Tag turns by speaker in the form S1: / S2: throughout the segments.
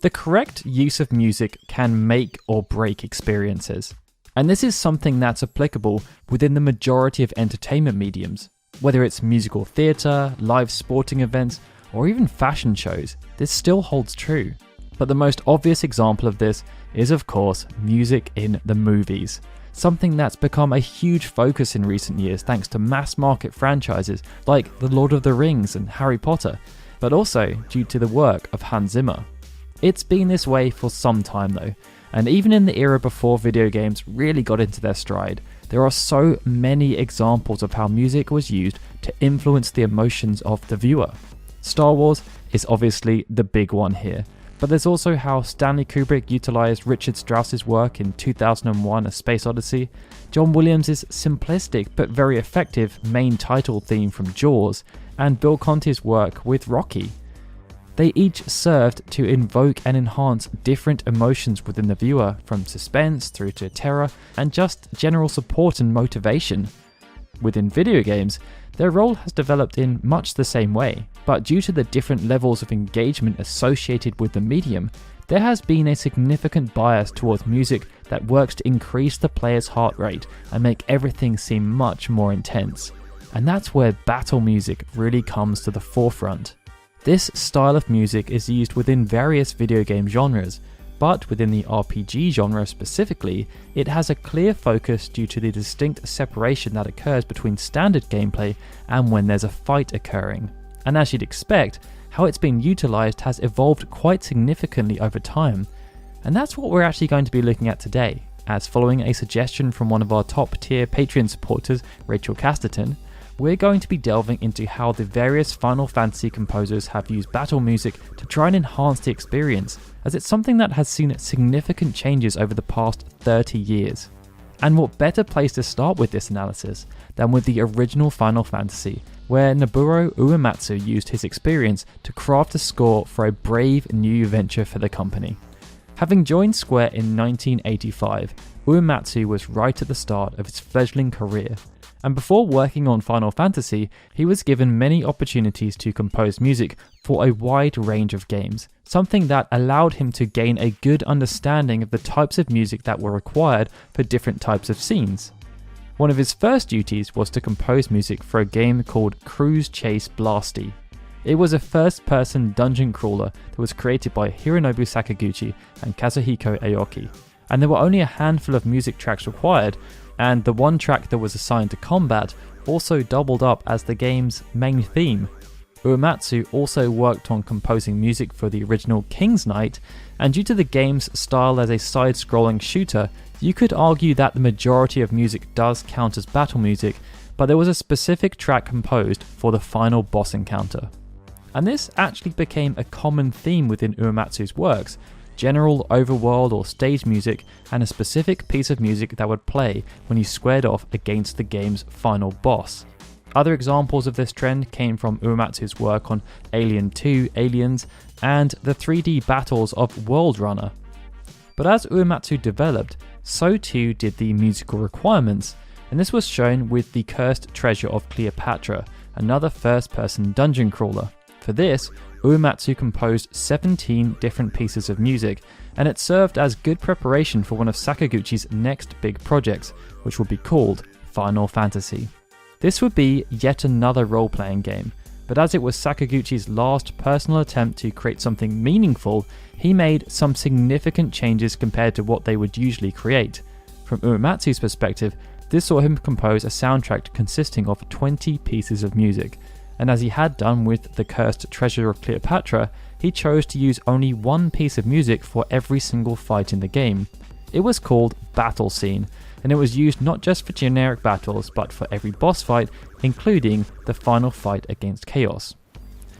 S1: The correct use of music can make or break experiences. And this is something that's applicable within the majority of entertainment mediums. Whether it's musical theatre, live sporting events, or even fashion shows, this still holds true. But the most obvious example of this is, of course, music in the movies. Something that's become a huge focus in recent years thanks to mass market franchises like The Lord of the Rings and Harry Potter, but also due to the work of Hans Zimmer. It's been this way for some time though, and even in the era before video games really got into their stride, there are so many examples of how music was used to influence the emotions of the viewer. Star Wars is obviously the big one here, but there's also how Stanley Kubrick utilized Richard Strauss's work in 2001: A Space Odyssey, John Williams' simplistic but very effective main title theme from Jaws, and Bill Conti's work with Rocky. They each served to invoke and enhance different emotions within the viewer, from suspense through to terror and just general support and motivation. Within video games, their role has developed in much the same way, but due to the different levels of engagement associated with the medium, there has been a significant bias towards music that works to increase the player's heart rate and make everything seem much more intense. And that's where battle music really comes to the forefront. This style of music is used within various video game genres, but within the RPG genre specifically, it has a clear focus due to the distinct separation that occurs between standard gameplay and when there's a fight occurring. And as you'd expect, how it's been utilized has evolved quite significantly over time. And that's what we're actually going to be looking at today, as following a suggestion from one of our top tier Patreon supporters, RAECHEL CASTERTON, we're going to be delving into how the various Final Fantasy composers have used battle music to try and enhance the experience, as it's something that has seen significant changes over the past 30 years. And what better place to start with this analysis than with the original Final Fantasy, where Nobuo Uematsu used his experience to craft a score for a brave new venture for the company. Having joined Square in 1985, Uematsu was right at the start of his fledgling career, and before working on Final Fantasy, he was given many opportunities to compose music for a wide range of games, something that allowed him to gain a good understanding of the types of music that were required for different types of scenes. One of his first duties was to compose music for a game called Cruise Chase Blasty. It was a first-person dungeon crawler that was created by Hironobu Sakaguchi and Kazuhiko Aoki, and there were only a handful of music tracks required, and the one track that was assigned to combat also doubled up as the game's main theme. Uematsu also worked on composing music for the original King's Knight, and due to the game's style as a side-scrolling shooter, you could argue that the majority of music does count as battle music, but there was a specific track composed for the final boss encounter. And this actually became a common theme within Uematsu's works: general overworld or stage music, and a specific piece of music that would play when you squared off against the game's final boss. Other examples of this trend came from Uematsu's work on Alien 2, Aliens, and the 3D battles of World Runner. But as Uematsu developed, so too did the musical requirements, and this was shown with The Cursed Treasure of Cleopatra, another first-person dungeon crawler. For this, Uematsu composed 17 different pieces of music, and it served as good preparation for one of Sakaguchi's next big projects, which would be called Final Fantasy. This would be yet another role-playing game, but as it was Sakaguchi's last personal attempt to create something meaningful, he made some significant changes compared to what they would usually create. From Uematsu's perspective, this saw him compose a soundtrack consisting of 20 pieces of music, and as he had done with The Cursed Treasure of Cleopatra, he chose to use only one piece of music for every single fight in the game. It was called Battle Scene, and it was used not just for generic battles, but for every boss fight, including the final fight against Chaos.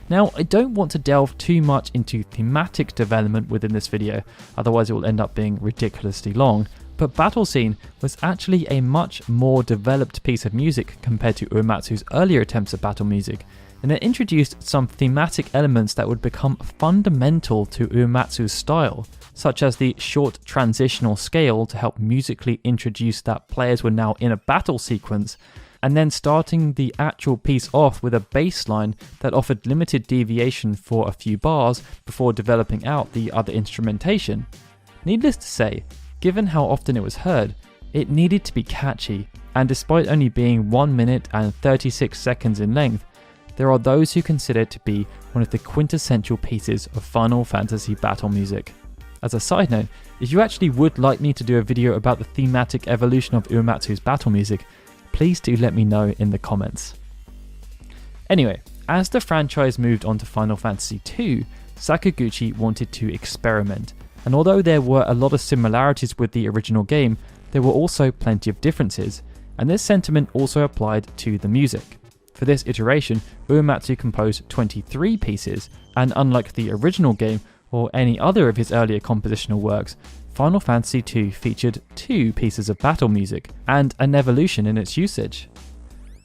S1: Now, I don't want to delve too much into thematic development within this video, otherwise it will end up being ridiculously long, but Battle Scene was actually a much more developed piece of music compared to Uematsu's earlier attempts at battle music, and it introduced some thematic elements that would become fundamental to Uematsu's style, such as the short transitional scale to help musically introduce that players were now in a battle sequence, and then starting the actual piece off with a bass line that offered limited deviation for a few bars before developing out the other instrumentation. Needless to say, given how often it was heard, it needed to be catchy, and despite only being 1 minute and 36 seconds in length, there are those who consider it to be one of the quintessential pieces of Final Fantasy battle music. As a side note, if you actually would like me to do a video about the thematic evolution of Uematsu's battle music, please do let me know in the comments. Anyway, as the franchise moved on to Final Fantasy II, Sakaguchi wanted to experiment, and although there were a lot of similarities with the original game, there were also plenty of differences, and this sentiment also applied to the music. For this iteration, Uematsu composed 23 pieces, and unlike the original game or any other of his earlier compositional works, Final Fantasy II featured 2 pieces of battle music, and an evolution in its usage.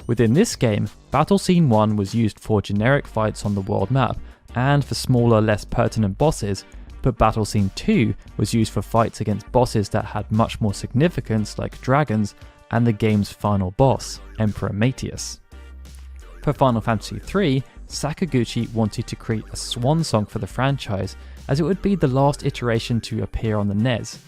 S1: Within this game, Battle Scene 1 was used for generic fights on the world map, and for smaller, less pertinent bosses, but Battle Scene 2 was used for fights against bosses that had much more significance like dragons, and the game's final boss, Emperor Mateus. For Final Fantasy III, Sakaguchi wanted to create a swan song for the franchise, as it would be the last iteration to appear on the NES.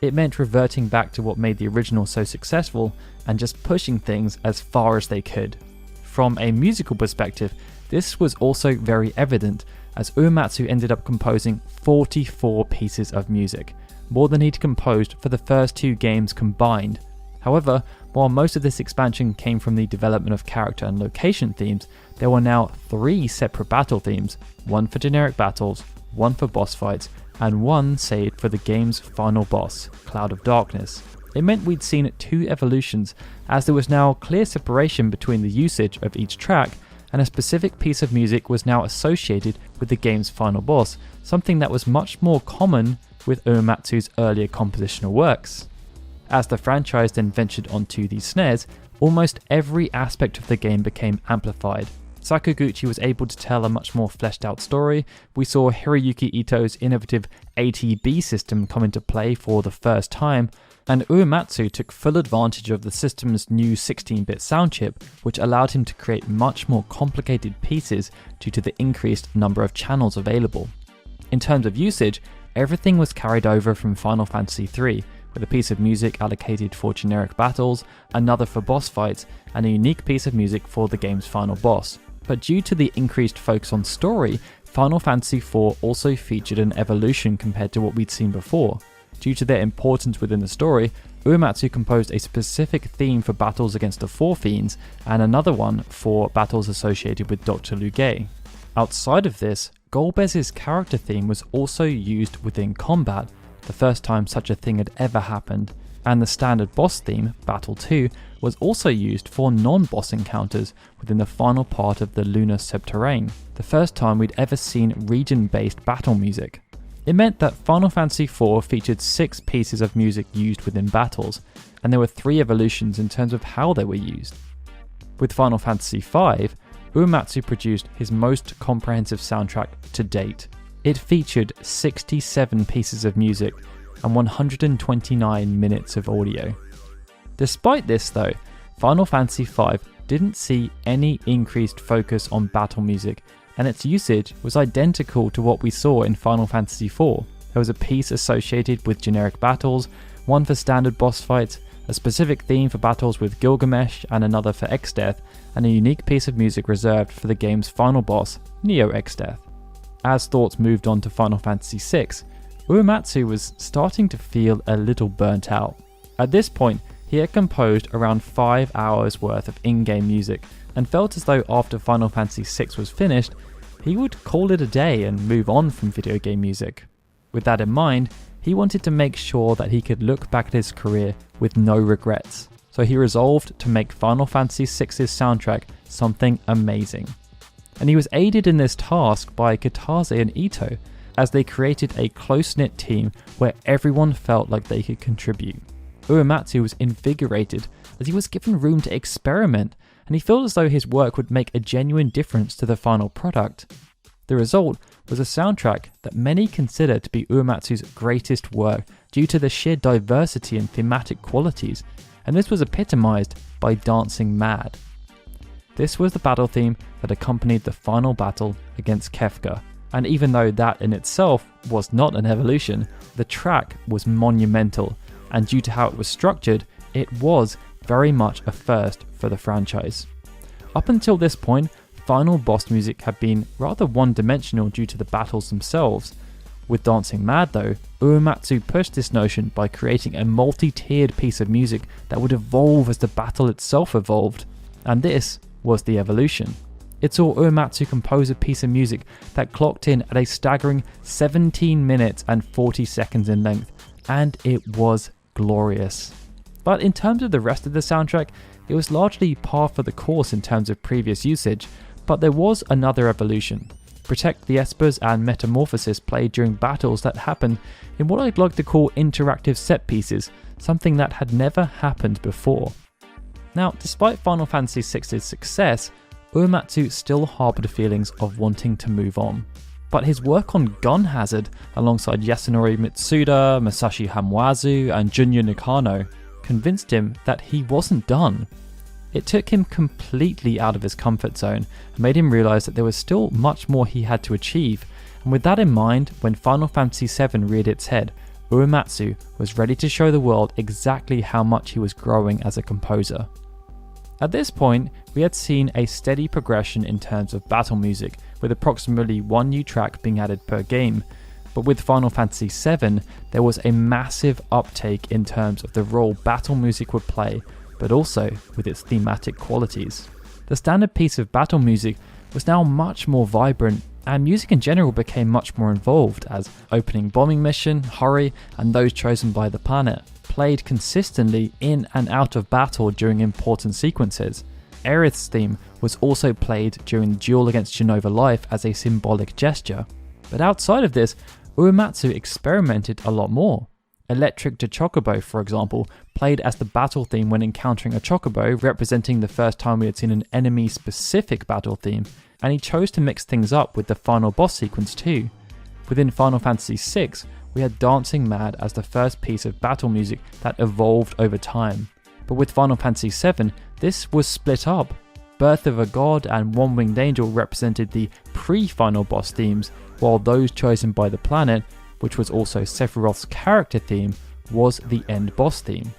S1: It meant reverting back to what made the original so successful, and just pushing things as far as they could. From a musical perspective, this was also very evident, as Uematsu ended up composing 44 pieces of music, more than he'd composed for the first 2 games combined. However, while most of this expansion came from the development of character and location themes, there were now 3 separate battle themes, one for generic battles, one for boss fights, and one saved for the game's final boss, Cloud of Darkness. It meant we'd seen 2 evolutions, as there was now clear separation between the usage of each track, and a specific piece of music was now associated with the game's final boss, something that was much more common with Uematsu's earlier compositional works. As the franchise then ventured onto the SNES, almost every aspect of the game became amplified. Sakaguchi was able to tell a much more fleshed out story. We saw Hiroyuki Ito's innovative ATB system come into play for the first time, and Uematsu took full advantage of the system's new 16-bit sound chip, which allowed him to create much more complicated pieces due to the increased number of channels available. In terms of usage, everything was carried over from Final Fantasy III, with a piece of music allocated for generic battles, another for boss fights, and a unique piece of music for the game's final boss. But due to the increased focus on story, Final Fantasy IV also featured an evolution compared to what we'd seen before. Due to their importance within the story, Uematsu composed a specific theme for battles against the Four Fiends, and another one for battles associated with Dr. Luge. Outside of this, Golbez's character theme was also used within combat, the first time such a thing had ever happened, and the standard boss theme, Battle 2, was also used for non-boss encounters within the final part of the Lunar Subterrane, the first time we'd ever seen region-based battle music. It meant that Final Fantasy IV featured 6 pieces of music used within battles, and there were 3 evolutions in terms of how they were used. With Final Fantasy V, Uematsu produced his most comprehensive soundtrack to date. It featured 67 pieces of music and 129 minutes of audio. Despite this though, Final Fantasy V didn't see any increased focus on battle music, and its usage was identical to what we saw in Final Fantasy IV. There was a piece associated with generic battles, one for standard boss fights, a specific theme for battles with Gilgamesh and another for Exdeath, and a unique piece of music reserved for the game's final boss, Neo Exdeath. As thoughts moved on to Final Fantasy VI, Uematsu was starting to feel a little burnt out. At this point, he had composed around 5 hours worth of in-game music, and felt as though after Final Fantasy VI was finished, he would call it a day and move on from video game music. With that in mind, he wanted to make sure that he could look back at his career with no regrets, so he resolved to make Final Fantasy VI's soundtrack something amazing. And he was aided in this task by Kitase and Ito, as they created a close-knit team where everyone felt like they could contribute. Uematsu was invigorated as he was given room to experiment, and he felt as though his work would make a genuine difference to the final product. The result was a soundtrack that many consider to be Uematsu's greatest work due to the sheer diversity and thematic qualities, and this was epitomized by Dancing Mad. This was the battle theme that accompanied the final battle against Kefka, and even though that in itself was not an evolution, the track was monumental, and due to how it was structured, it was very much a first for the franchise. Up until this point, final boss music had been rather one-dimensional due to the battles themselves. With Dancing Mad though, Uematsu pushed this notion by creating a multi-tiered piece of music that would evolve as the battle itself evolved, and this was the evolution. It saw Uematsu compose a piece of music that clocked in at a staggering 17 minutes and 40 seconds in length, and it was glorious. But in terms of the rest of the soundtrack, it was largely par for the course in terms of previous usage, but there was another evolution. Protect the Espers and Metamorphosis played during battles that happened in what I'd like to call interactive set pieces, something that had never happened before. Now, despite Final Fantasy VI's success, Uematsu still harboured feelings of wanting to move on. But his work on Gun Hazard, alongside Yasunori Mitsuda, Masashi Hamauzu and Junya Nakano, convinced him that he wasn't done. It took him completely out of his comfort zone and made him realise that there was still much more he had to achieve, and with that in mind, when Final Fantasy VII reared its head, Uematsu was ready to show the world exactly how much he was growing as a composer. At this point, we had seen a steady progression in terms of battle music, with approximately one new track being added per game, but with Final Fantasy VII, there was a massive uptake in terms of the role battle music would play, but also with its thematic qualities. The standard piece of battle music was now much more vibrant, and music in general became much more involved, as opening bombing mission, Hurry, and those chosen by the planet played consistently in and out of battle during important sequences. Aerith's theme was also played during the duel against Genova Life as a symbolic gesture. But outside of this, Uematsu experimented a lot more. Electric to Chocobo, for example, played as the battle theme when encountering a Chocobo, representing the first time we had seen an enemy-specific battle theme, and he chose to mix things up with the final boss sequence too. Within Final Fantasy VI, we had Dancing Mad as the first piece of battle music that evolved over time. But with Final Fantasy VII, this was split up. Birth of a God and One Winged Angel represented the pre-final boss themes, while those chosen by the planet, which was also Sephiroth's character theme, was the end boss theme.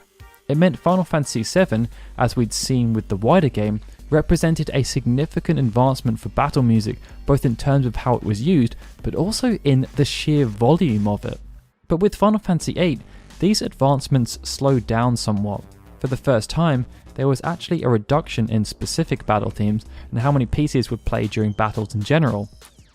S1: It meant Final Fantasy VII, as we'd seen with the wider game, represented a significant advancement for battle music, both in terms of how it was used, but also in the sheer volume of it. But with Final Fantasy VIII, these advancements slowed down somewhat. For the first time, there was actually a reduction in specific battle themes and how many pieces would play during battles in general.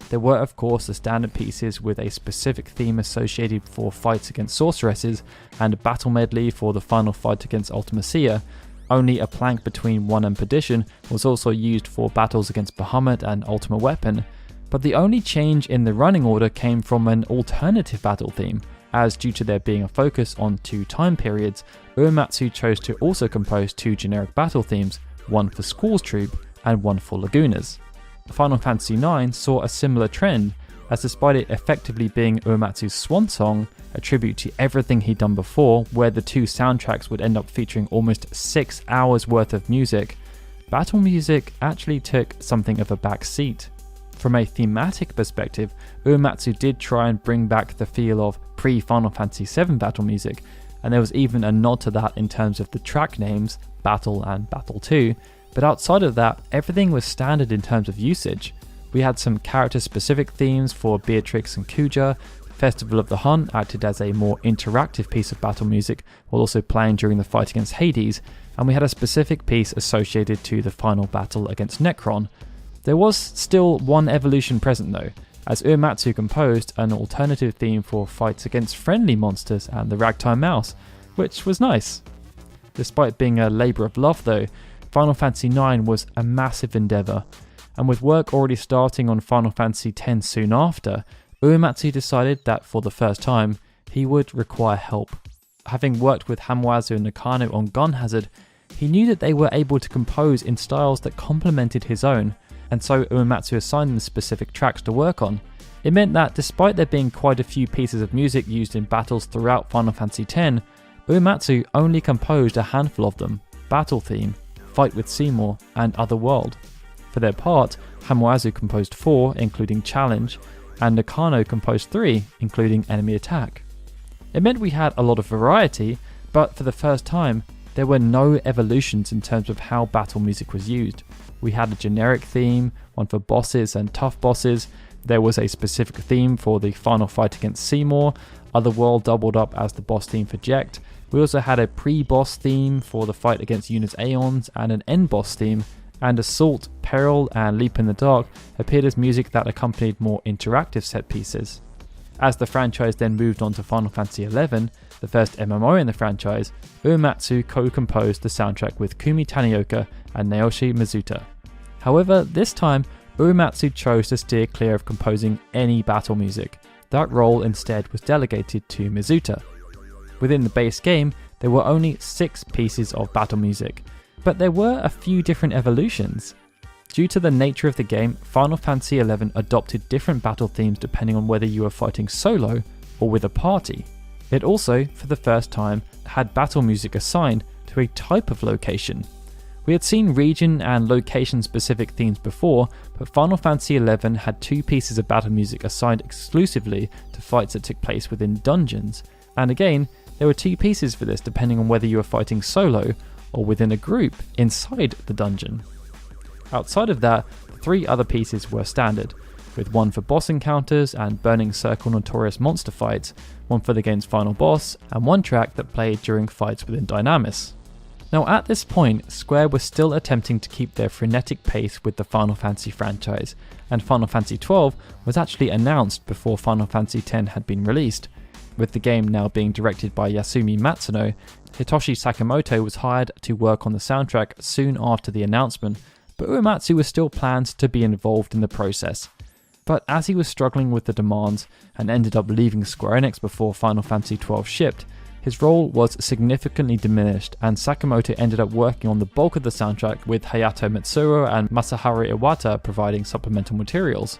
S1: There were of course the standard pieces with a specific theme associated for fights against sorceresses, and a battle medley for the final fight against Ultimacia. Only a plank between 1 and Perdition was also used for battles against Bahamut and Ultima Weapon, but the only change in the running order came from an alternative battle theme, as due to there being a focus on 2 time periods, Uematsu chose to also compose 2 generic battle themes, one for Squall's Troop and one for Laguna's. Final Fantasy IX saw a similar trend, as despite it effectively being Uematsu's swan song, a tribute to everything he'd done before, where the 2 soundtracks would end up featuring almost 6 hours worth of music, battle music actually took something of a back seat. From a thematic perspective, Uematsu did try and bring back the feel of pre-Final Fantasy VII battle music, and there was even a nod to that in terms of the track names, Battle and Battle 2, but outside of that, everything was standard in terms of usage. We had some character-specific themes for Beatrix and Kuja. Festival of the Hunt acted as a more interactive piece of battle music, while also playing during the fight against Hades, and we had a specific piece associated to the final battle against Necron. There was still one evolution present though, as Uematsu composed an alternative theme for fights against friendly monsters and the Ragtime Mouse, which was nice. Despite being a labour of love though, Final Fantasy IX was a massive endeavour, and with work already starting on Final Fantasy X soon after, Uematsu decided that for the first time, he would require help. Having worked with Hamauzu and Nakano on Gun Hazard, he knew that they were able to compose in styles that complemented his own, and so Uematsu assigned them specific tracks to work on. It meant that despite there being quite a few pieces of music used in battles throughout Final Fantasy X, Uematsu only composed a handful of them: Battle Theme, Fight with Seymour, and Otherworld. For their part, Hamauzu composed 4, including Challenge, and Nakano composed 3, including Enemy Attack. It meant we had a lot of variety, but for the first time, there were no evolutions in terms of how battle music was used. We had a generic theme, one for bosses and tough bosses. There was a specific theme for the final fight against Seymour. Otherworld doubled up as the boss theme for Jekt. We also had a pre-boss theme for the fight against Unus Aeons and an end boss theme, and Assault, Peril, and Leap in the Dark appeared as music that accompanied more interactive set pieces. As the franchise then moved on to Final Fantasy XI, the first MMO in the franchise, Uematsu co-composed the soundtrack with Kumi Tanioka and Naoshi Mizuta. However, this time, Uematsu chose to steer clear of composing any battle music. That role instead was delegated to Mizuta. Within the base game, there were only 6 pieces of battle music, but there were a few different evolutions. Due to the nature of the game, Final Fantasy XI adopted different battle themes depending on whether you were fighting solo or with a party. It also, for the first time, had battle music assigned to a type of location. We had seen region and location specific themes before, but Final Fantasy XI had 2 pieces of battle music assigned exclusively to fights that took place within dungeons, and again, there were 2 pieces for this depending on whether you were fighting solo or within a group inside the dungeon. Outside of that, 3 other pieces were standard, with one for boss encounters and Burning Circle Notorious monster fights, one for the game's final boss, and one track that played during fights within Dynamis. Now at this point, Square was still attempting to keep their frenetic pace with the Final Fantasy franchise, and Final Fantasy XII was actually announced before Final Fantasy X had been released. With the game now being directed by Yasumi Matsuno, Hitoshi Sakimoto was hired to work on the soundtrack soon after the announcement, but Uematsu was still planned to be involved in the process. But as he was struggling with the demands and ended up leaving Square Enix before Final Fantasy XII shipped, his role was significantly diminished, and Sakimoto ended up working on the bulk of the soundtrack, with Hayato Mitsuru and Masaharu Iwata providing supplemental materials.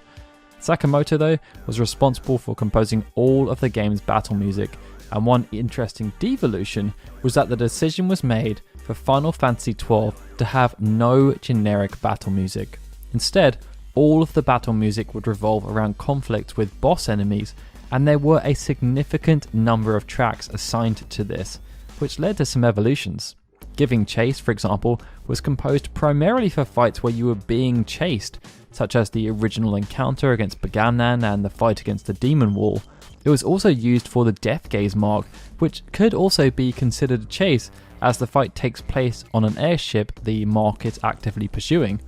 S1: Sakimoto, though, was responsible for composing all of the game's battle music, and one interesting devolution was that the decision was made for Final Fantasy XII to have no generic battle music. Instead, all of the battle music would revolve around conflicts with boss enemies, and there were a significant number of tracks assigned to this, which led to some evolutions. Giving Chase, for example, was composed primarily for fights where you were being chased, such as the original encounter against Bagamnan and the fight against the Demon Wall. It was also used for the Death Gaze mark, which could also be considered a chase, as the fight takes place on an airship the mark is actively pursuing.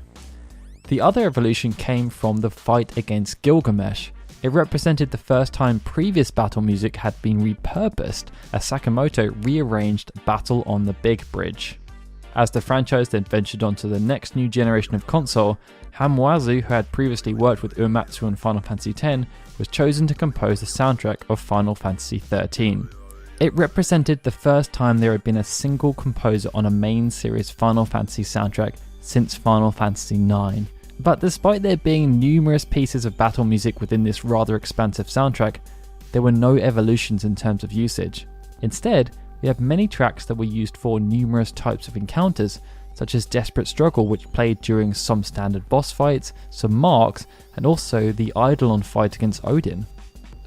S1: The other evolution came from the fight against Gilgamesh. It represented the first time previous battle music had been repurposed, as Sakimoto rearranged Battle on the Big Bridge. As the franchise then ventured on to the next new generation of console, Hamauzu, who had previously worked with Uematsu on Final Fantasy X, was chosen to compose the soundtrack of Final Fantasy XIII. It represented the first time there had been a single composer on a main series Final Fantasy soundtrack since Final Fantasy IX. But despite there being numerous pieces of battle music within this rather expansive soundtrack, there were no evolutions in terms of usage. Instead, we have many tracks that were used for numerous types of encounters, such as Desperate Struggle, which played during some standard boss fights, some marks, and also the Eidolon fight against Odin.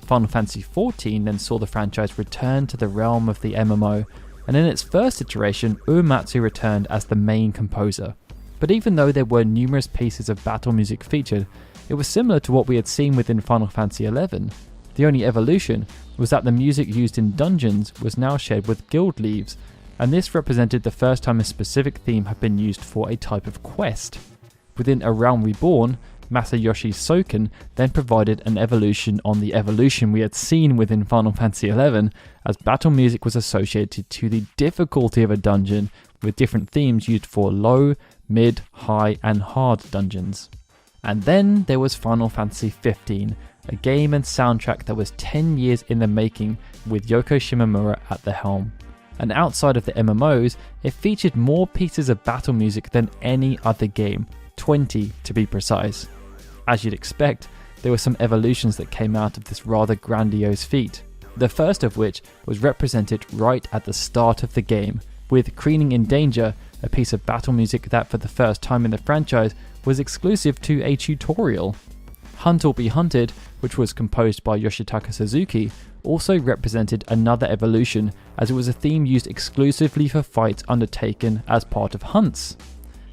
S1: Final Fantasy XIV then saw the franchise return to the realm of the MMO, and in its first iteration, Uematsu returned as the main composer. But even though there were numerous pieces of battle music featured, it was similar to what we had seen within Final Fantasy XI. The only evolution was that the music used in dungeons was now shared with guild leaves, and this represented the first time a specific theme had been used for a type of quest. Within A Realm Reborn, Masayoshi Soken then provided an evolution on the evolution we had seen within Final Fantasy XI, as battle music was associated to the difficulty of a dungeon, with different themes used for low, mid, high, and hard dungeons. And then there was Final Fantasy XV, a game and soundtrack that was 10 years in the making, with Yoko Shimomura at the helm. And outside of the MMOs, it featured more pieces of battle music than any other game, 20 to be precise. As you'd expect, there were some evolutions that came out of this rather grandiose feat. The first of which was represented right at the start of the game, with Kreening in Danger, a piece of battle music that for the first time in the franchise was exclusive to a tutorial. Hunt or Be Hunted, which was composed by Yoshitaka Suzuki, also represented another evolution, as it was a theme used exclusively for fights undertaken as part of hunts.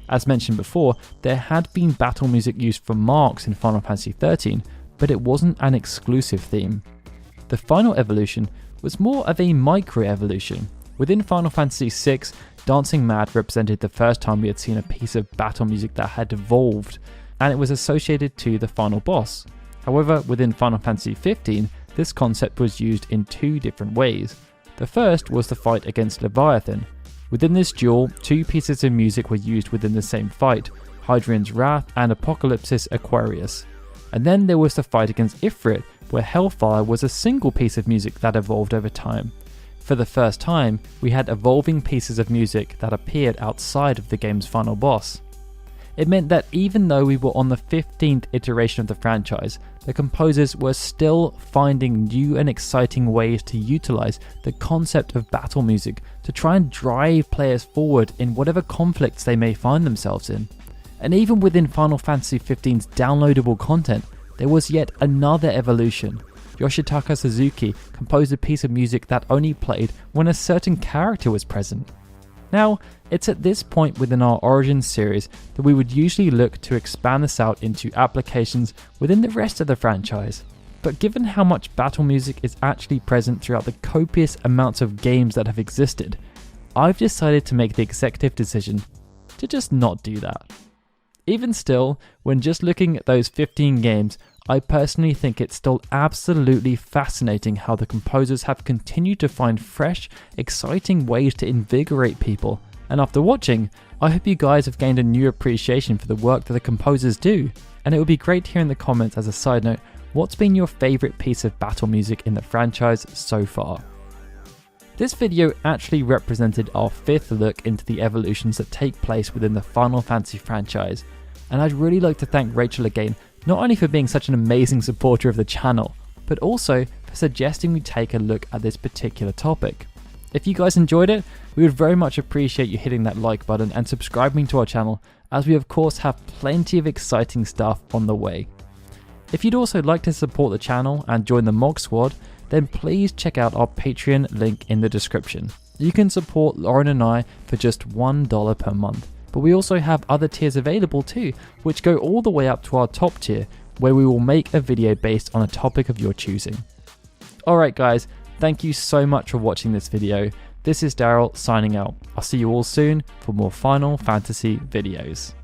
S1: As mentioned before, there had been battle music used for marks in Final Fantasy XIII, but it wasn't an exclusive theme. The final evolution was more of a micro-evolution. Within Final Fantasy VI, Dancing Mad represented the first time we had seen a piece of battle music that had evolved, and it was associated to the final boss. However, within Final Fantasy XV, this concept was used in two different ways. The first was the fight against Leviathan. Within this duel, two pieces of music were used within the same fight, Hadrian's Wrath and Apocalypsis Aquarius. And then there was the fight against Ifrit, where Hellfire was a single piece of music that evolved over time. For the first time, we had evolving pieces of music that appeared outside of the game's final boss. It meant that even though we were on the 15th iteration of the franchise, the composers were still finding new and exciting ways to utilize the concept of battle music to try and drive players forward in whatever conflicts they may find themselves in. And even within Final Fantasy XV's downloadable content, there was yet another evolution. Yoshitaka Suzuki composed a piece of music that only played when a certain character was present. Now, it's at this point within our Origins series that we would usually look to expand this out into applications within the rest of the franchise. But given how much battle music is actually present throughout the copious amounts of games that have existed, I've decided to make the executive decision to just not do that. Even still, when just looking at those 15 games, I personally think it's still absolutely fascinating how the composers have continued to find fresh, exciting ways to invigorate people. And after watching, I hope you guys have gained a new appreciation for the work that the composers do. And it would be great to hear in the comments, as a side note, what's been your favourite piece of battle music in the franchise so far. This video actually represented our 5th look into the evolutions that take place within the Final Fantasy franchise. And I'd really like to thank RAECHEL again, not only for being such an amazing supporter of the channel, but also for suggesting we take a look at this particular topic. If you guys enjoyed it, we would very much appreciate you hitting that like button and subscribing to our channel, as we of course have plenty of exciting stuff on the way. If you'd also like to support the channel and join the Mog Squad, then please check out our Patreon link in the description. You can support Lauren and I for just $1 per month. But we also have other tiers available too, which go all the way up to our top tier, where we will make a video based on a topic of your choosing. Alright guys, thank you so much for watching this video. This is Daryl signing out. I'll see you all soon for more Final Fantasy videos.